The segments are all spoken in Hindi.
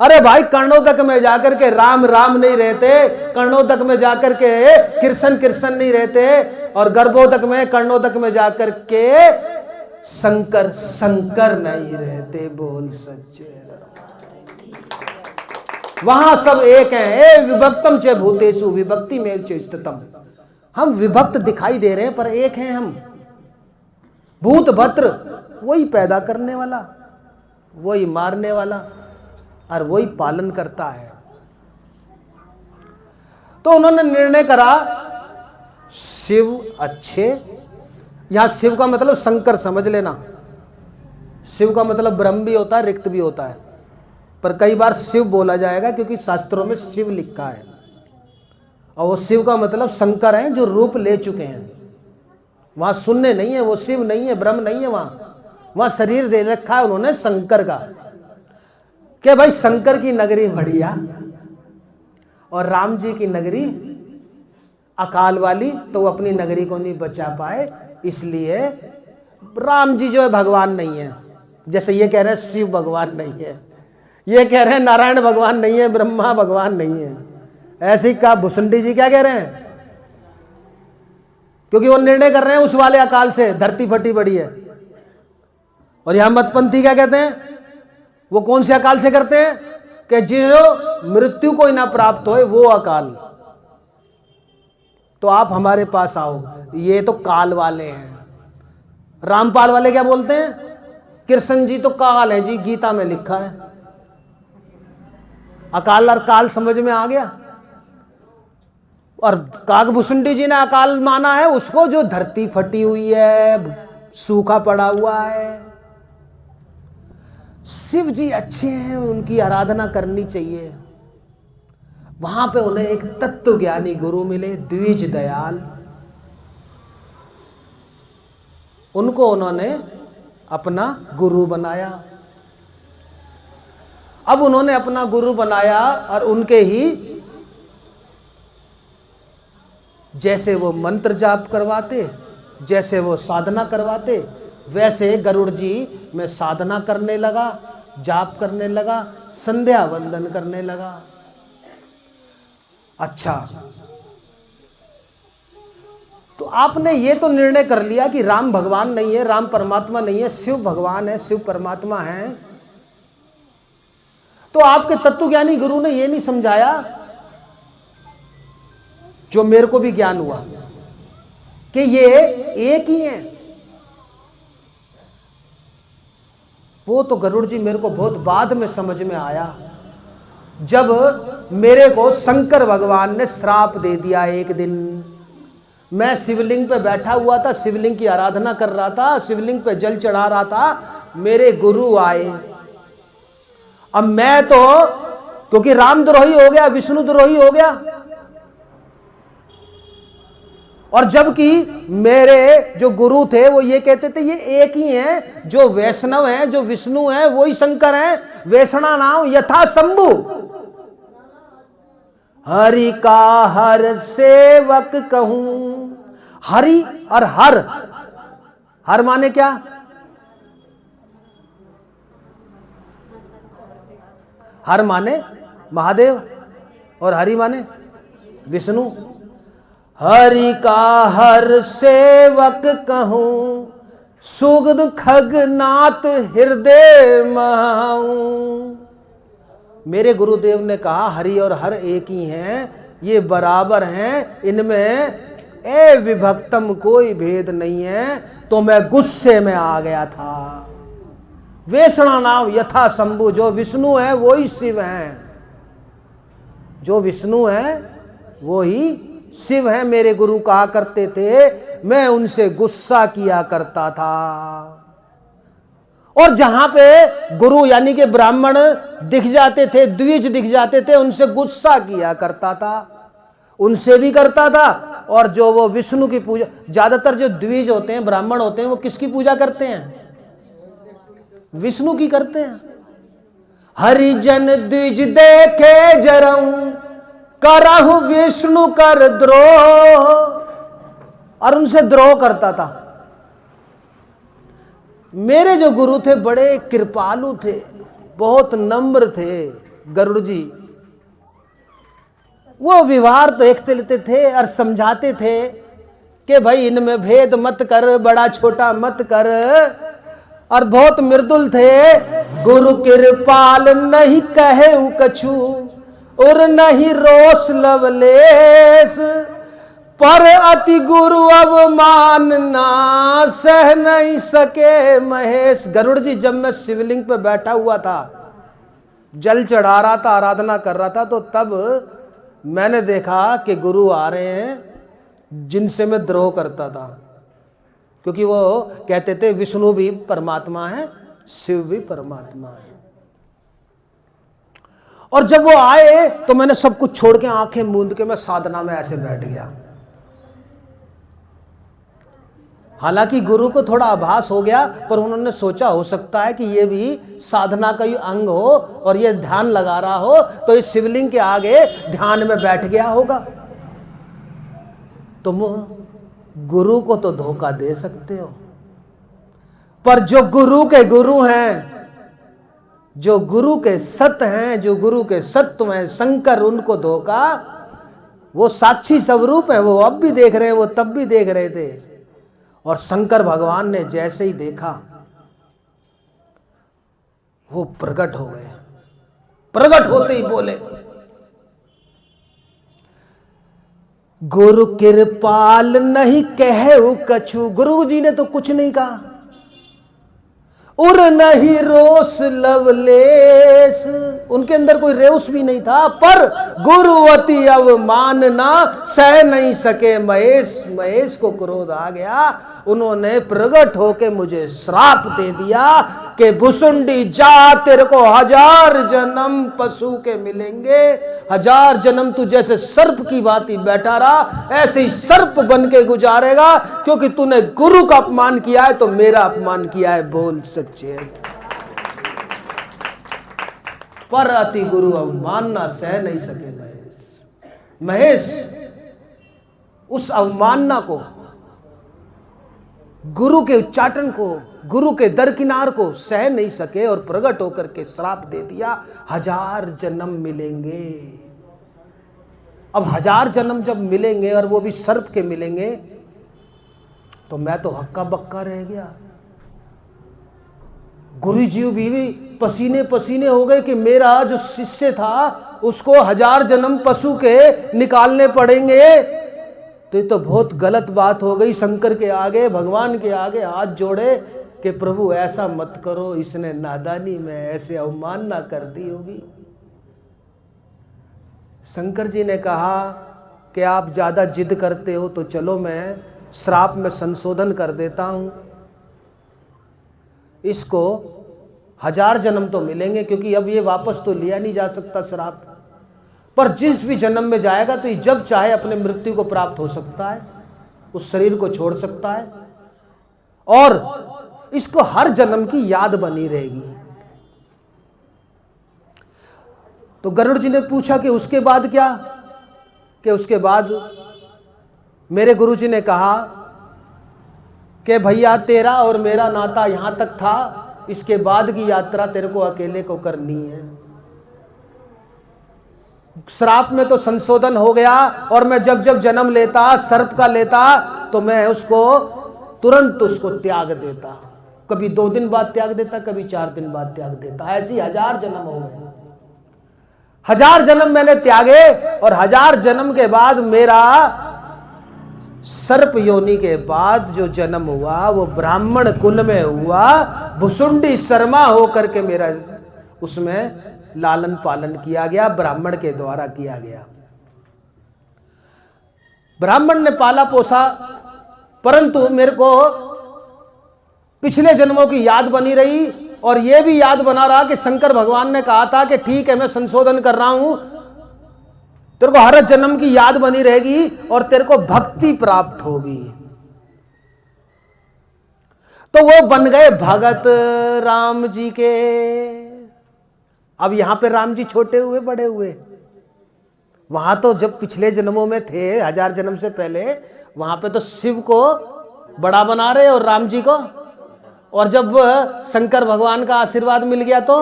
अरे भाई कर्णोदक में जाकर के राम राम नहीं रहते, कर्णोदक में जाकर के कृष्ण कृष्ण नहीं रहते, और गर्भोदक में कर्णोदक में जाकर के शंकर शंकर नहीं रहते। बोल सच्चे वहां सब एक हैं। ए विभक्तम च भूतेषु विभक्ति में च स्थितम। हम विभक्त दिखाई दे रहे हैं पर एक हैं हम। भूत भद्र वही पैदा करने वाला, वही मारने वाला और वही पालन करता है। तो उन्होंने निर्णय करा शिव अच्छे, यहां शिव का मतलब शंकर समझ लेना। शिव का मतलब ब्रह्म भी होता है, रिक्त भी होता है, पर कई बार शिव बोला जाएगा क्योंकि शास्त्रों में शिव लिखा है। और वो शिव का मतलब शंकर हैं जो रूप ले चुके हैं। वहां शून्य नहीं है, वो शिव नहीं है, ब्रह्म नहीं है, वहां शरीर दे रखा है उन्होंने शंकर का। कि भाई शंकर की नगरी बढ़िया और राम जी की नगरी अकाल वाली, तो वो अपनी नगरी को नहीं बचा पाए, इसलिए राम जी जो है भगवान नहीं है। जैसे ये कह रहे हैं शिव भगवान नहीं है, ये कह रहे हैं नारायण भगवान नहीं है, ब्रह्मा भगवान नहीं है। ऐसे ही कहा भुसुंडी जी क्या कह रहे हैं, क्योंकि वो निर्णय कर रहे हैं उस वाले अकाल से धरती फटी पड़ी है। और यहां मतपंथी क्या कहते हैं, वो कौन से अकाल से करते हैं कि जो मृत्यु को ही ना प्राप्त होए वो अकाल। तो आप हमारे पास आओ, ये तो काल वाले हैं। रामपाल वाले क्या बोलते हैं, कृष्ण जी तो काल है जी, गीता में लिखा है। अकाल और काल समझ में आ गया। और काकभूषुंडी जी ने अकाल माना है उसको जो धरती फटी हुई है, सूखा पड़ा हुआ है। शिव जी अच्छे हैं, उनकी आराधना करनी चाहिए। वहां पे उन्हें एक तत्व ज्ञानी गुरु मिले, द्विज दयाल। उनको उन्होंने अपना गुरु बनाया। अब उन्होंने अपना गुरु बनाया और उनके ही जैसे वो मंत्र जाप करवाते, जैसे वो साधना करवाते, वैसे गरुड़ जी में साधना करने लगा, जाप करने लगा, संध्या वंदन करने लगा। अच्छा, तो आपने ये तो निर्णय कर लिया कि राम भगवान नहीं है, राम परमात्मा नहीं है, शिव भगवान है, शिव परमात्मा है। तो आपके तत्वज्ञानी गुरु ने ये नहीं समझाया जो मेरे को भी ज्ञान हुआ कि ये एक ही है। वो तो गरुड़ जी मेरे को बहुत बाद में समझ में आया, जब मेरे को शंकर भगवान ने श्राप दे दिया। एक दिन मैं शिवलिंग पे बैठा हुआ था, शिवलिंग की आराधना कर रहा था, शिवलिंग पे जल चढ़ा रहा था, मेरे गुरु आए। अब मैं तो क्योंकि राम द्रोही हो गया, विष्णु द्रोही हो गया, और जबकि मेरे जो गुरु थे वो ये कहते थे ये एक ही हैं, जो वैष्णव हैं, जो विष्णु हैं वही शंकर हैं, वैष्णा नाम यथा शंभु। हरि का हर सेवक कहूं। हरि और हर, हर माने क्या, हर माने महादेव और हरि माने विष्णु। हरि का हर सेवक कहूं, सुगध खगनाथ हृदय महाऊं। मेरे गुरुदेव ने कहा हरि और हर एक ही हैं, ये बराबर हैं, इनमें ए विभक्तम कोई भेद नहीं है। तो मैं गुस्से में आ गया था। वैष्णा नाम यथा शंभु, जो विष्णु है वो ही शिव हैं, जो विष्णु है वो ही शिव है। मेरे गुरु कहा करते थे, मैं उनसे गुस्सा किया करता था। और जहां पे गुरु यानी कि ब्राह्मण दिख जाते थे, द्विज दिख जाते थे, उनसे गुस्सा किया करता था, उनसे भी करता था। और जो वो विष्णु की पूजा, ज्यादातर जो द्विज होते हैं, ब्राह्मण होते हैं, वो किसकी पूजा करते हैं, विष्णु की करते हैं। हरिजन द्विज देखे जरऊं, करहु विष्णु कर द्रोह। और उनसे द्रोह करता था। मेरे जो गुरु थे बड़े कृपालु थे, बहुत नम्र थे, गरुड़ जी वो व्यवहार तो देखते लेते थे और समझाते थे कि भाई इनमें भेद मत कर, बड़ा छोटा मत कर, और बहुत मृदुल थे। गुरु कृपाल नहीं कहे कछु और नहीं रोष लवलेश, पर अति गुरु अवमान ना सह नहीं सके महेश। गरुड़ जी जब मैं शिवलिंग पे बैठा हुआ था, जल चढ़ा रहा था, आराधना कर रहा था, तो तब मैंने देखा कि गुरु आ रहे हैं जिनसे मैं द्रोह करता था, क्योंकि वो कहते थे विष्णु भी परमात्मा है, शिव भी परमात्मा है। और जब वो आए तो मैंने सब कुछ छोड़ के आंखें मूंद के मैं साधना में ऐसे बैठ गया। हालांकि गुरु को थोड़ा आभास हो गया, पर उन्होंने सोचा हो सकता है कि ये भी साधना का ही अंग हो और ये ध्यान लगा रहा हो, तो इस शिवलिंग के आगे ध्यान में बैठ गया होगा। तुम गुरु को तो धोखा दे सकते हो, पर जो गुरु के गुरु हैं, जो गुरु के सत्य हैं, जो गुरु के सत्व हैं, शंकर उनको धोखा, वो साक्षी स्वरूप है, वो अब भी देख रहे हैं, वो तब भी देख रहे थे। और शंकर भगवान ने जैसे ही देखा वो प्रकट हो गए। प्रकट होते ही बोले, गुरु कृपाल नहीं कहे कछु। गुरु जी ने तो कुछ नहीं कहा, और नहीं रोष लवलेश, उनके अंदर कोई रेउस भी नहीं था, पर गुरुवती अवमानना सह नहीं सके महेश। महेश को क्रोध आ गया, उन्होंने प्रकट होके मुझे श्राप दे दिया कि भुसुंडी जा, तेरे को 1000 जन्म पशु के मिलेंगे। 1000 जन्म तू जैसे सर्प की भांति बैठा रहा, ऐसे ही सर्प बन के गुजारेगा, क्योंकि तूने गुरु का अपमान किया है तो मेरा अपमान किया है। बोल सच्चे। पर अति गुरु अवमानना सह नहीं सके महेश। महेश उस अवमानना को, गुरु के उच्चाटन को, गुरु के दरकिनार को सह नहीं सके और प्रकट होकर के श्राप दे दिया, 1000 जन्म मिलेंगे। अब 1000 जन्म जब मिलेंगे और वो भी सर्प के मिलेंगे, तो मैं तो हक्का बक्का रह गया। गुरु जी भी पसीने पसीने हो गए कि मेरा जो शिष्य था उसको 1000 जन्म पशु के निकालने पड़ेंगे। तो ये तो बहुत गलत बात हो गई। शंकर के आगे, भगवान के आगे हाथ जोड़े कि प्रभु ऐसा मत करो, इसने नादानी में ऐसे अवमानना कर दी होगी। शंकर जी ने कहा कि आप ज़्यादा जिद करते हो तो चलो मैं श्राप में संशोधन कर देता हूँ, इसको 1000 जन्म तो मिलेंगे, क्योंकि अब ये वापस तो लिया नहीं जा सकता श्राप, पर जिस भी जन्म में जाएगा तो ये जब चाहे अपने मृत्यु को प्राप्त हो सकता है, उस शरीर को छोड़ सकता है, और इसको हर जन्म की याद बनी रहेगी। तो गरुड़ जी ने पूछा कि उसके बाद क्या? कि उसके बाद मेरे गुरु जी ने कहा कि भैया तेरा और मेरा नाता यहाँ तक था, इसके बाद की यात्रा तेरे को अकेले को करनी है। श्राप में तो संशोधन हो गया, और मैं जब जब जन्म लेता, सर्प का लेता, तो मैं उसको तुरंत उसको त्याग देता। कभी 2 दिन बाद त्याग देता, कभी 4 दिन बाद त्याग देता। ऐसी 1000 जन्म हो गए। 1000 जन्म मैंने त्यागे, और 1000 जन्म के बाद मेरा सर्प योनि के बाद जो जन्म हुआ वो ब्राह्मण कुल में हुआ। भुसुंडी शर्मा होकर के मेरा उसमें लालन पालन किया गया, ब्राह्मण के द्वारा किया गया। ब्राह्मण ने पाला पोसा, परंतु मेरे को पिछले जन्मों की याद बनी रही, और यह भी याद बना रहा कि शंकर भगवान ने कहा था कि ठीक है मैं संशोधन कर रहा हूं, तेरे को हर जन्म की याद बनी रहेगी और तेरे को भक्ति प्राप्त होगी। तो वो बन गए भगत राम जी के। अब यहां पे राम जी छोटे हुए बड़े हुए, वहां तो जब पिछले जन्मों में थे 1000 जन्म से पहले, वहां पे तो शिव को बड़ा बना रहे और राम जी को, और जब शंकर भगवान का आशीर्वाद मिल गया तो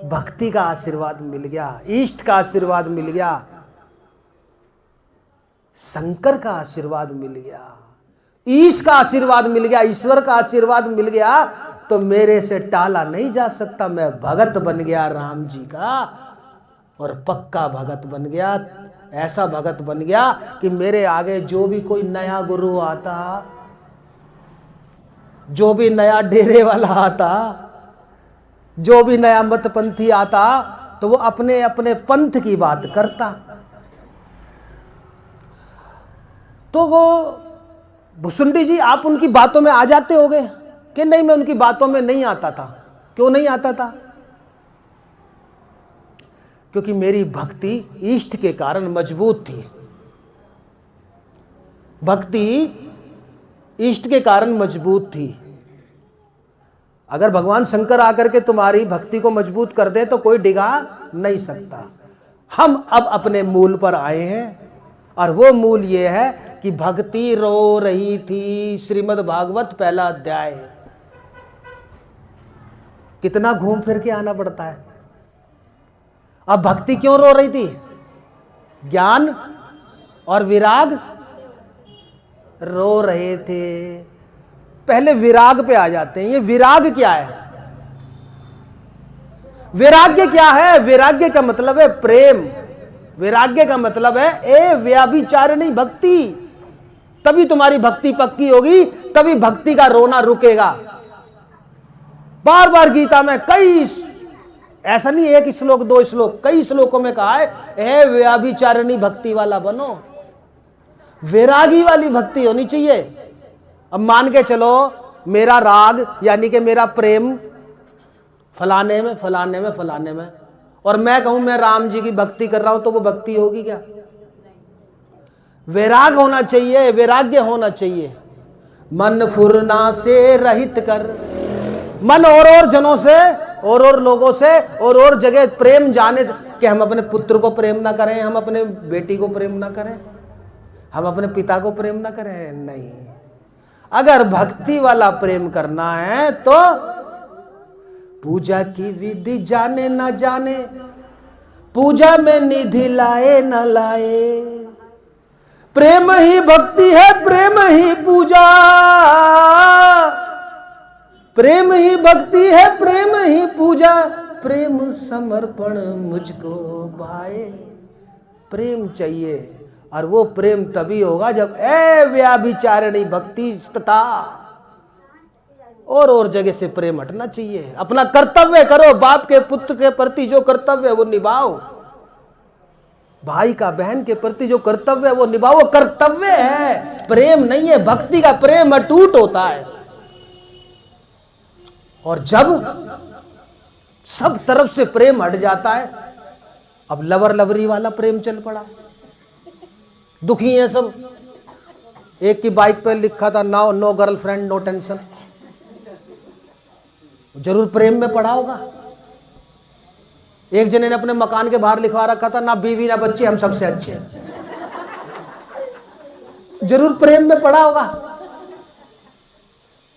भक्ति का आशीर्वाद मिल गया, इष्ट का आशीर्वाद मिल गया, शंकर का आशीर्वाद मिल गया, ईश का आशीर्वाद मिल गया, ईश्वर का आशीर्वाद मिल गया, तो मेरे से टाला नहीं जा सकता। मैं भगत बन गया राम जी का, और पक्का भगत बन गया। ऐसा भगत बन गया कि मेरे आगे जो भी कोई नया गुरु आता, जो भी नया डेरे वाला आता, जो भी नया मतपंथी आता, तो वो अपने अपने पंथ की बात करता। तो वो भुसुंडी जी, आप उनकी बातों में आ जाते होगे कि नहीं? मैं उनकी बातों में नहीं आता था। क्यों नहीं आता था? क्योंकि मेरी भक्ति इष्ट के कारण मजबूत थी। भक्ति इष्ट के कारण मजबूत थी। अगर भगवान शंकर आकर के तुम्हारी भक्ति को मजबूत कर दे तो कोई डिगा नहीं सकता। हम अब अपने मूल पर आए हैं, और वो मूल ये है कि भक्ति रो रही थी। श्रीमद् भागवत पहला अध्याय। कितना घूम फिर के आना पड़ता है। अब भक्ति क्यों रो रही थी? ज्ञान और विराग रो रहे थे। पहले विराग पे आ जाते हैं। ये विराग क्या है? वैराग्य क्या है? वैराग्य का मतलब है प्रेम। वैराग्य का मतलब है ए व्याभिचारिणी भक्ति। तभी तुम्हारी भक्ति पक्की होगी, तभी भक्ति का रोना रुकेगा। बार बार गीता में कई, ऐसा नहीं एक श्लोक दो श्लोक, कई श्लोकों में कहा है ए व्याभिचारिणी भक्ति वाला बनो। वैरागी वाली भक्ति होनी चाहिए। अब मान के चलो मेरा राग यानी कि मेरा प्रेम फलाने में फलाने में फलाने में, और मैं कहूं मैं राम जी की भक्ति कर रहा हूं, तो वो भक्ति होगी क्या? वैराग होना चाहिए, वैराग्य होना चाहिए। मन फुरना से रहित कर, मन और जनों से और लोगों से और जगह प्रेम जाने से, कि हम अपने पुत्र को प्रेम ना करें, हम अपने बेटी को प्रेम ना करें, हम अपने पिता को प्रेम ना करें। नहीं, अगर भक्ति वाला प्रेम करना है तो पूजा की विधि जाने ना जाने, पूजा में निधि लाए ना लाए, प्रेम ही भक्ति है, प्रेम ही पूजा, प्रेम ही भक्ति है, प्रेम ही पूजा, प्रेम समर्पण मुझको भाए। प्रेम चाहिए, और वो प्रेम तभी होगा जब व्याभिचारिणी भक्ति तथा और जगह से प्रेम हटना चाहिए। अपना कर्तव्य करो, बाप के पुत्र के प्रति जो कर्तव्य है वो निभाओ, भाई का बहन के प्रति जो कर्तव्य है वो निभाओ। वो कर्तव्य है, प्रेम नहीं है। भक्ति का प्रेम अटूट होता है। और जब सब तरफ से प्रेम हट जाता है, अब लवर लवरी वाला प्रेम चल पड़ा, दुखी हैं सब। एक की बाइक पे लिखा था now no girlfriend no tension, जरूर प्रेम में पड़ा होगा। एक जने ने अपने मकान के बाहर लिखवा रखा था ना बीवी ना बच्चे, हम सबसे अच्छे, जरूर प्रेम में पड़ा होगा।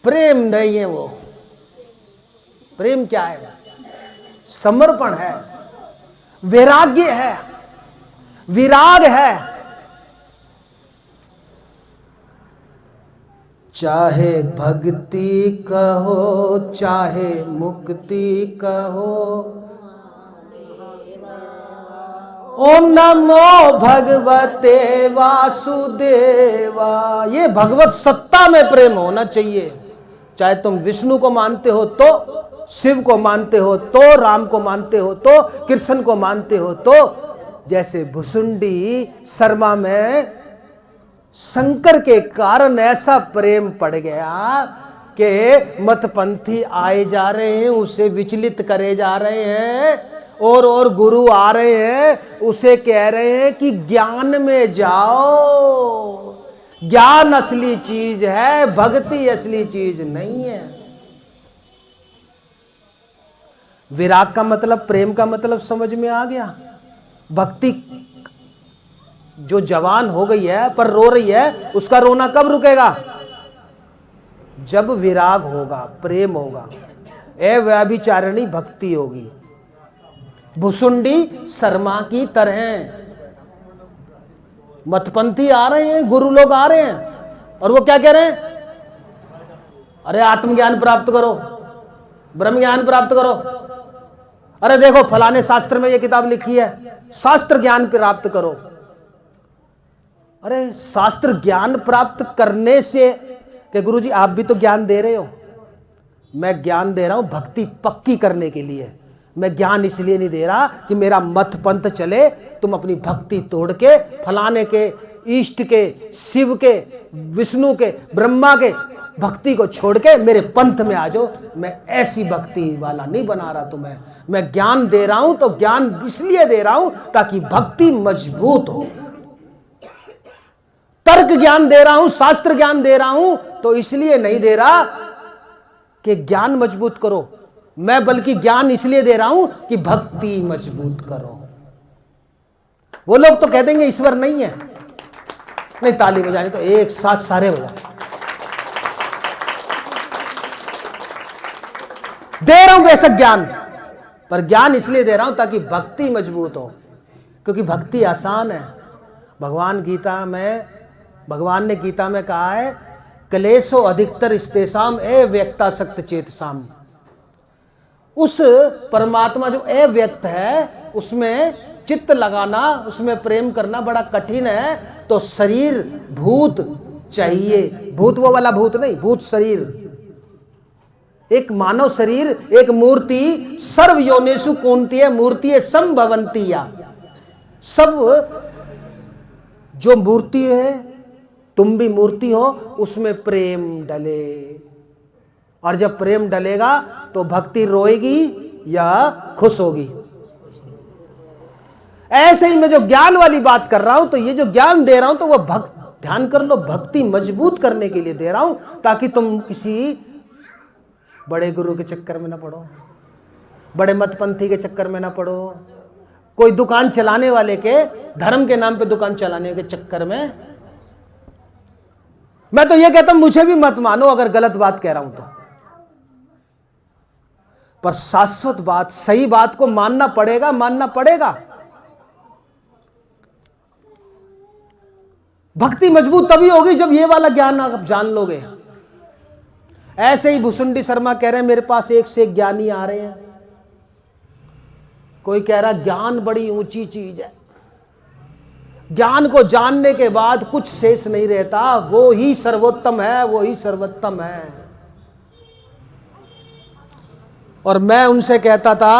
प्रेम नहीं है वो। प्रेम क्या है? समर्पण है, वैराग्य है, विराग है। चाहे भक्ति कहो चाहे मुक्ति कहो, ओम नमो भगवते वासुदेवा। ये भगवत सत्ता में प्रेम होना चाहिए। चाहे तुम विष्णु को मानते हो तो, शिव को मानते हो तो, राम को मानते हो तो, कृष्ण को मानते हो तो। जैसे भुसुंडी शर्मा में शंकर के कारण ऐसा प्रेम पड़ गया कि मतपंथी आए जा रहे हैं, उसे विचलित करे जा रहे हैं, और गुरु आ रहे हैं, उसे कह रहे हैं कि ज्ञान में जाओ, ज्ञान असली चीज है, भक्ति असली चीज नहीं है। विराग का मतलब, प्रेम का मतलब समझ में आ गया। भक्ति जो जवान हो गई है पर रो रही है, उसका रोना कब रुकेगा? जब विराग होगा, प्रेम होगा, व्याभिचारिणी भक्ति होगी। भुसुंडी शर्मा की तरह। मतपंथी आ रहे हैं, गुरु लोग आ रहे हैं और वो क्या कह रहे हैं? अरे आत्मज्ञान प्राप्त करो, ब्रह्म ज्ञान प्राप्त करो। अरे देखो फलाने शास्त्र में ये किताब लिखी है, शास्त्र ज्ञान प्राप्त करो। अरे शास्त्र ज्ञान प्राप्त करने से कि गुरुजी आप भी तो ज्ञान दे रहे हो, मैं ज्ञान दे रहा हूं भक्ति पक्की करने के लिए। मैं ज्ञान इसलिए नहीं दे रहा कि मेरा मत पंथ चले, तुम अपनी भक्ति तोड़ के फलाने के, ईष्ट के, शिव के, विष्णु के, ब्रह्मा के भक्ति को छोड़ के मेरे पंथ में आ जाओ। मैं ऐसी भक्ति वाला नहीं बना रहा तुम्हें। मैं ज्ञान दे रहा हूं तो ज्ञान इसलिए दे रहा हूं ताकि भक्ति मजबूत हो। तर्क ज्ञान दे रहा हूं, शास्त्र ज्ञान दे रहा हूं तो इसलिए नहीं दे रहा कि ज्ञान मजबूत करो, मैं बल्कि ज्ञान इसलिए दे रहा हूं कि भक्ति मजबूत करो। वो लोग तो कह देंगे ईश्वर नहीं है, नहीं ताली बजानी तो एक साथ सारे बजा। दे रहा हूं बेशक ज्ञान, पर ज्ञान इसलिए दे रहा हूं ताकि भक्ति मजबूत हो, क्योंकि भक्ति आसान है। भगवान ने गीता में कहा है क्लेशो अधिकतर स्तेषाम अव्यक्तासक्त चेतसाम। उस परमात्मा जो अव्यक्त है उसमें चित्त लगाना, उसमें प्रेम करना बड़ा कठिन है। तो शरीर भूत चाहिए, भूत वो वाला भूत नहीं, भूत शरीर, एक मानव शरीर, एक मूर्ति। सर्व योनिषु कौन्तेय मूर्ति संभवंती या, सब जो मूर्ति है तुम भी मूर्ति हो, उसमें प्रेम डले। और जब प्रेम डलेगा तो भक्ति रोएगी या खुश होगी। ऐसे ही मैं जो ज्ञान वाली बात कर रहा हूं, तो ये जो ज्ञान दे रहा हूं तो वह ध्यान कर लो, भक्ति मजबूत करने के लिए दे रहा हूं, ताकि तुम किसी बड़े गुरु के चक्कर में ना पड़ो, बड़े मतपंथी के चक्कर में ना पड़ो, कोई दुकान चलाने वाले के, धर्म के नाम पे दुकान चलाने के चक्कर में। मैं तो ये कहता हूं मुझे भी मत मानो अगर गलत बात कह रहा हूं तो, पर शाश्वत बात, सही बात को मानना पड़ेगा, मानना पड़ेगा। भक्ति मजबूत तभी होगी जब ये वाला ज्ञान आप जान लोगे। ऐसे ही भुसुंडी शर्मा कह रहे हैं मेरे पास एक से एक ज्ञानी आ रहे हैं। कोई कह रहा ज्ञान बड़ी ऊंची चीज है, ज्ञान को जानने के बाद कुछ शेष नहीं रहता, वो ही सर्वोत्तम है, वो ही सर्वोत्तम है। और मैं उनसे कहता था,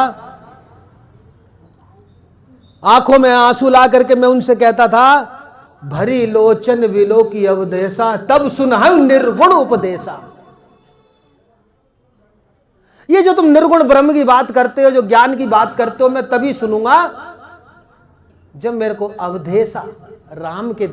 आंखों में आंसू ला करके मैं उनसे कहता था, भरी लोचन विलो की अवदेशा तब सुनहु निर्गुण उपदेशा। ये जो तुम निर्गुण ब्रह्म की बात करते हो, जो ज्ञान की बात करते हो, मैं तभी सुनूंगा जब मेरे को अवधेशा राम के